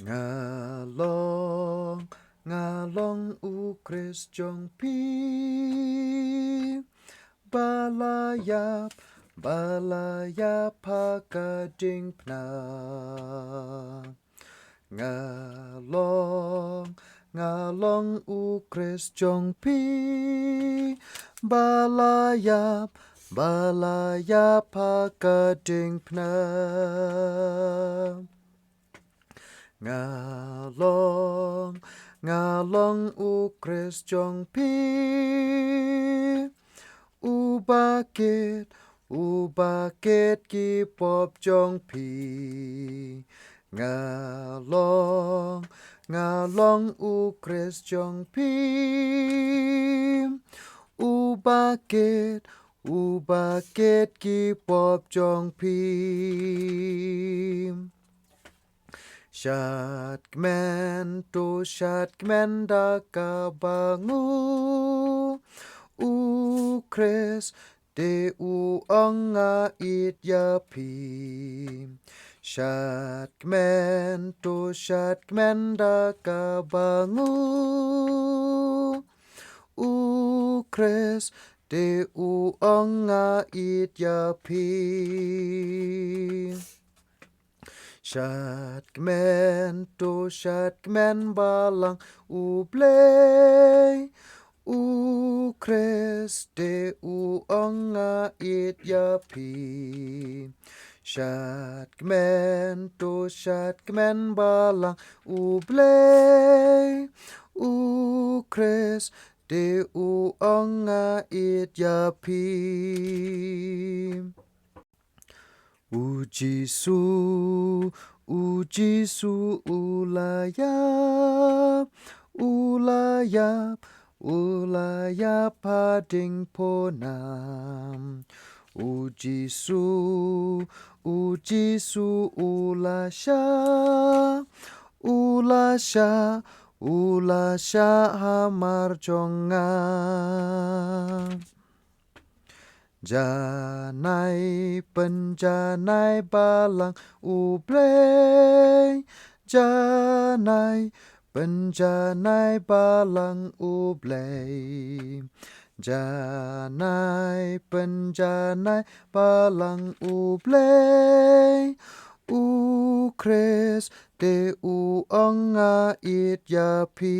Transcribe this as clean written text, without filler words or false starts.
Ngalong, ngalong ukris jong pi balayap, balayap hakading pna. Ngalong, ngalong ukris jong pi balayap, balayap hakading pna. Ngalong, ngalong ukris jong pi ubakit, ubakit ki pop jong pi. Ngalong, ngalong ukris jong pi ubakit, ubakit ki pop jong pi. Syatmen to syatmen da kabangu ukris de uanga it yapi. Syatmen to syatmen da kabangu ukris de uanga it yapi. Syatmen to syatmen balang ublay ukris de uanga it yapi. Syatmen to syatmen balang ublay ukris de uanga it yapi. Ujisu, ujisu ulayap, ulayap, ulayap hading ponam. Ujisu, ujisu ulasya, ulasya, ulasya hamar jongan. Janai penjanai balang ublay, janai penjanai balang ublay. Janai penjanai balang ublay, ukris de uanga it yapi.